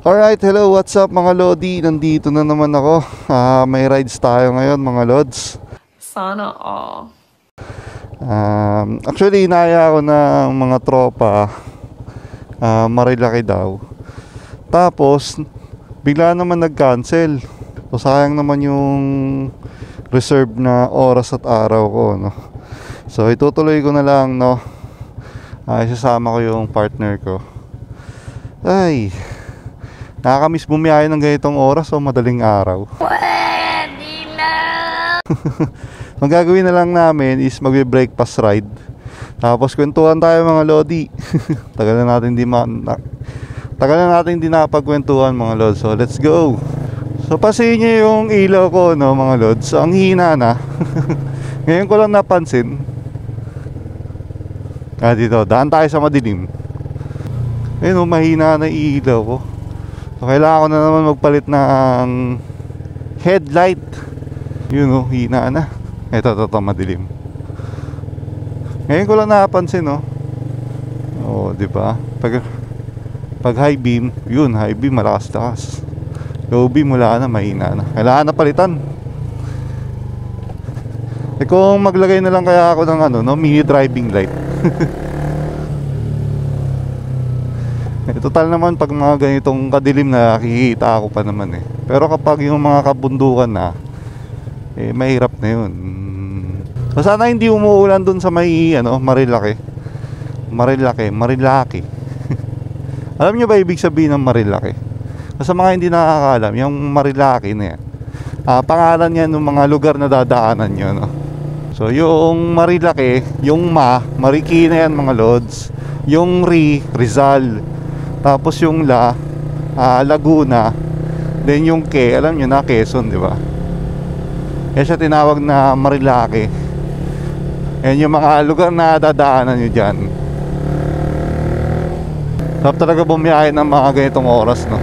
Alright, hello, what's up mga Lodi? Nandito na naman ako. May rides tayo ngayon mga Lods. Sana all. Actually, inaya ako ng mga tropa. Marilaki daw. Tapos, bigla naman nag-cancel. So, sayang naman yung reserve na oras at araw ko, no? So, itutuloy ko na lang, no? Isasama ko yung partner ko. Ay, nakakamiss bumiyahe ng ganitong oras o madaling araw. Pwede na! Ang gagawin na lang namin is magbe-breakfast ride. Tapos kwentuhan tayo mga Lodi. Tagal na natin di napagkwentuhan mga Lods. So let's go. So pasin nyo yung ilaw ko, no mga Lods. Ang hina na. Ngayon ko lang napansin. Dito, daan tayo sa madilim. Ayun, mahina na ilaw ko. So kailangan ko na naman magpalit ng headlight. Yun, hina na. Ito, madilim. Ngayon ko lang napansin, di ba? Pag high beam, yun, high beam malakas-lakas. Low beam wala na, mahina na. Kailangan na palitan. Kung maglagay na lang kaya ako ng mini driving light. Total naman pag mga ganitong kadilim na nakikita ako pa naman eh. Pero kapag yung mga kabundukan na mahirap na yun. So sana hindi umuulan dun sa may Marilaki. Alam nyo ba ibig sabihin ng Marilaki? Sa mga hindi nakakaalam, yung Marilaki na yan, pangalan yan ng mga lugar na dadaanan nyo, no? So yung Marilaki, yung Marikina yan mga Lods. Yung Rizal. Tapos yung Laguna. Then yung alam nyo na, Quezon, di ba? Kaya siya tinawag na Marilaki. Yan yung mga lugar na dadaanan nyo dyan. Dapat talaga bumiyahe ng mga ganitong oras, no?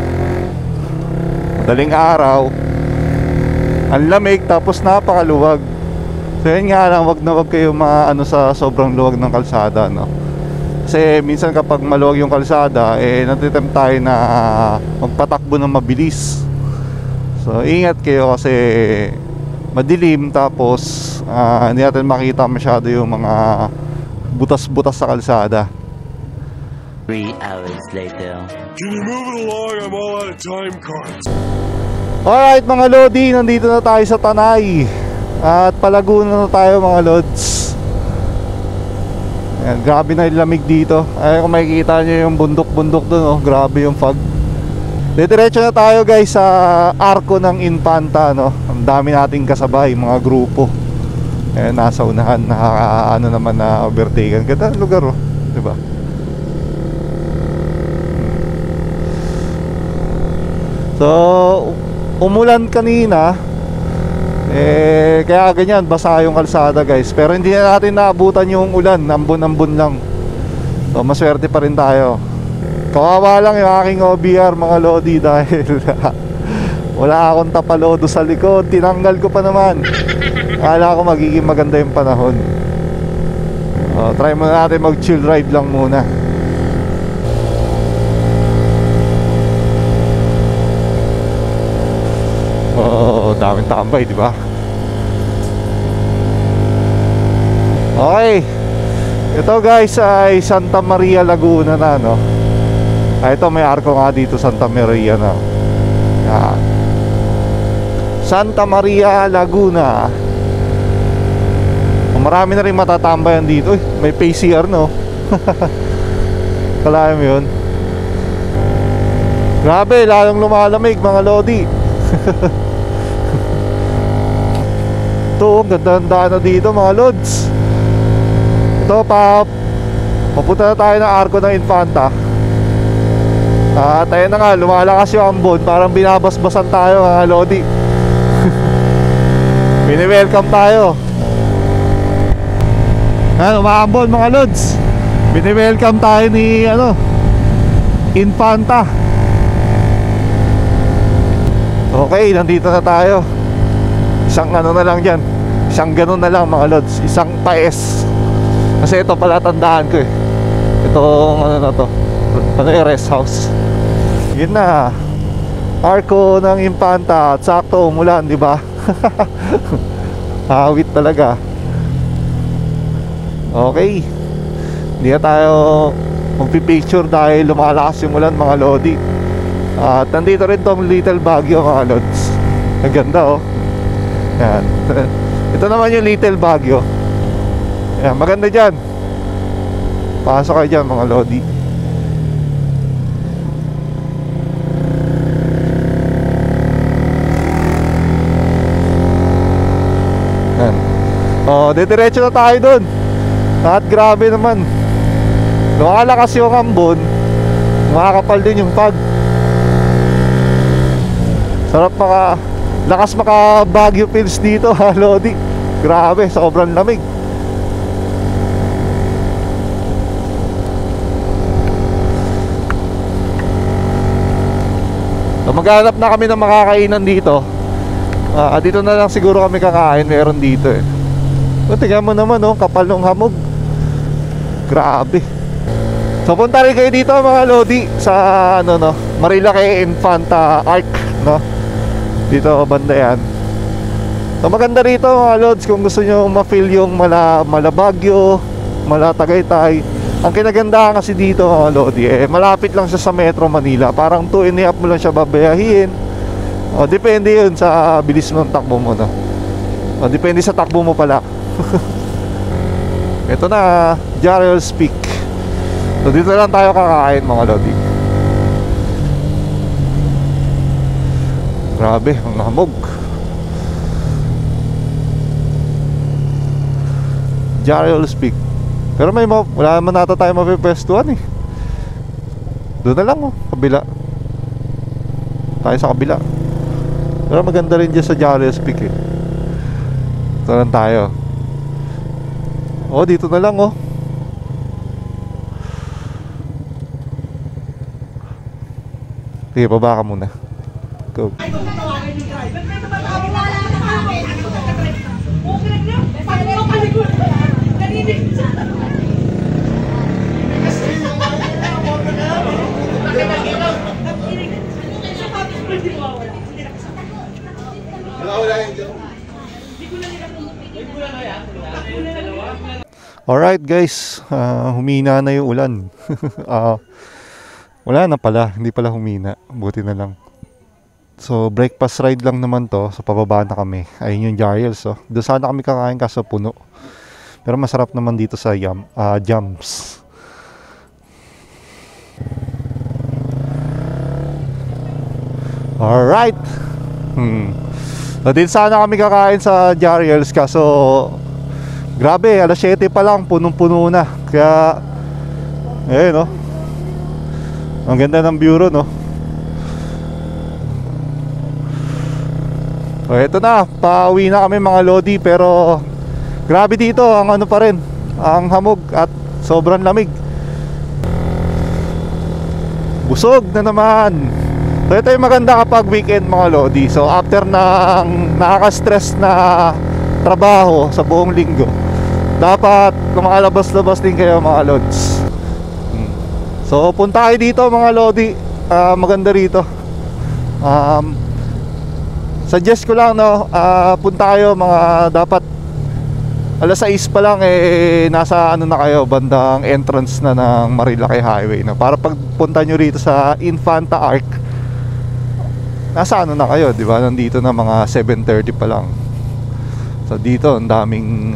Madaling araw, ang lamig, tapos napakaluwag. So yun nga lang, wag kayo sa sobrang luwag ng kalsada, no? Kasi minsan kapag maluwag yung kalsada, natitempt tayo na magpatakbo ng mabilis. So ingat kayo kasi madilim, tapos hindi natin makita masyado yung mga butas-butas sa kalsada. 3 hours later. Can you move it along? I'm all out of time cards. Alright mga Lodi, nandito na tayo sa Tanay. At Palaguna na tayo mga Lods. Ayan, grabe na yung lamig dito. Ay, kung makikita nyo yung bundok-bundok dun, grabe yung fog. Diretso na tayo guys sa Arco ng Infanta, no? Ang dami nating kasabay, mga grupo. Ayan, nasa unahan, naman na overtaken. Ganda ang lugar, diba? So, umulan kanina. Kaya ganyan, basa yung kalsada guys. Pero hindi na natin naabutan yung ulan, ambon-ambon lang. So, maswerte pa rin tayo. Kawawa lang yung aking OBR mga Lodi dahil wala akong tapalodo sa likod. Tinanggal ko pa naman. Akala ko magiging maganda yung panahon. Try muna natin mag chill ride lang muna. Daming tambay, di ba? Okay. Ito guys ay Santa Maria Laguna na, no? Ito may arko nga dito, Santa Maria na. Yan. Santa Maria Laguna. Marami na rin matatambayan dito. Uy, may PCR, no? Kalahin mo yun. Grabe, lalong lumalamig mga Lodi. Ito, ganda-ganda na dito mga Lods. Ito, papunta na tayo ng Arco ng Infanta. Tayo na nga, lumalakas yung ambon. Parang binabasbasan tayo mga Lodi. Bini-welcome tayo. Umaambon mga Lods. Bini-welcome tayo ni Infanta. Okay, nandito na tayo. Isang na lang dyan. Isang ganun na lang mga Lods. Isang paes. Kasi ito pala tandaan ko eh. Itong na to. Rest house. Yun na. Arko ng Infanta at sakto umulan, di ba? Hawit talaga. Okay. Hindi na tayo magpipicture dahil lumalakas yung ulan, mga lodi. At nandito rin tong Little Baguio, mga lods. Ang ganda, oh. Yan. Ito naman yung Little Baguio. Yan, maganda dyan. Pasok kayo dyan, mga lodi. Yan. Oh, didiretso na tayo dun. At grabe naman. Lumalakas yung ambon, makakapal din yung fog. Sarap lakas maka Baguio feels dito, ha, lodi. Grabe, sobrang lamig. So, maghanap na kami ng makakainan dito. Dito na lang siguro kami kakain, meron dito eh. So, tingnan mo naman, oh, kapal ng hamog. Grabe. So punta rin kayo dito, mga lodi, sa Marilaki Infanta Arc, no? Dito banda yan. So maganda rito, mga lods, kung gusto nyo ma-feel yung mala Baguio, mala Tagaytay. Ang kinagandahan kasi dito, mga lodi, malapit lang siya sa Metro Manila. Parang 2.5 mo lang siya babayahin. O depende yun sa bilis ng takbo mo, no? O depende sa takbo mo pala. Ito na, Jarrell's Peak. So dito lang tayo kakain, mga lodi. Grabe, ang hamog. Jarrell's Peak. Pero wala naman nata tayo mapipwestuhan eh. Doon na lang, oh, kabila. Tayo sa kabila. Pero maganda rin dyan sa Jarrell's Peak eh. Dito lang tayo. Oh, dito na lang, oh. Sige, baba ka muna. Go. Alright guys, humina na yung ulan. Wala na pala, hindi pala humina. Buti na lang. So breakfast ride lang naman to. So pababa na kami. Ayun yung Jarrell's, oh. Doon sana kami kakain kaso puno. Pero masarap naman dito sa Jams. Alright. So din sana kami kakain sa Jarrell's kaso grabe, alas 7 pa lang, punong-puno na. Kaya no. Ang ganda ng bureau, no. So eto na, pauwi na kami, mga lodi. Pero grabe dito, ang pa rin, ang hamog at sobrang lamig. Busog na naman. So ito yung maganda kapag weekend, mga lodi. So after ng nakaka-stress na trabaho sa buong linggo, dapat lumakalabas-labas din kayo, mga lods. So punta kayo dito, mga lodi. Maganda rito. Suggest ko lang, no, punta kayo mga dapat alas 6 pa lang, nasa na kayo, bandang entrance na ng Marilaki Highway, no? Para pagpunta nyo rito sa Infanta Arc, nasa na kayo, di ba? Nandito na mga 7:30 pa lang. So dito ang daming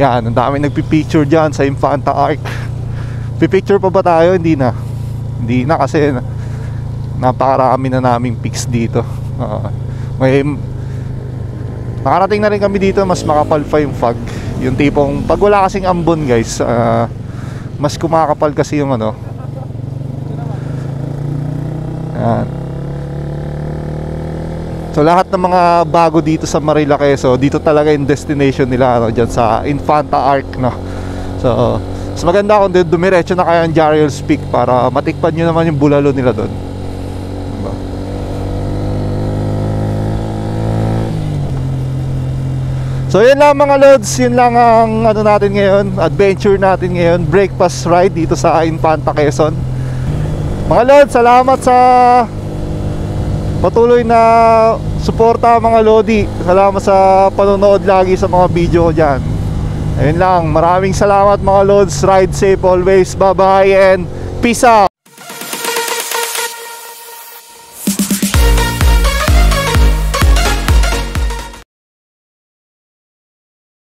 yan, ang daming nagpipicture dyan sa Infanta Arc. Pipicture pa ba tayo? Hindi na kasi napakarami na naming pics dito. Nakarating na rin kami dito, mas makapal pa yung fog. Yung tipong pag wala kasing ambon, guys, mas kumakapal kasi yung yan. So lahat ng mga bago dito sa Marilaki, so dito talaga yung destination nila, dyan sa Infanta Arc, no. So mas maganda kung dumiretso na kayo ang Jarrell's Peak para matikpan nyo naman yung bulalo nila doon, diba? So yun lang, mga lods, yun lang ang natin ngayon, adventure natin ngayon, breakfast ride dito sa Infanta, Quezon. Mga Lods, salamat sa patuloy na suporta mga Lodi. Salamat sa panonood lagi sa mga video ko dyan. Ayun lang, maraming salamat mga Lods. Ride safe always. Bye bye and peace out.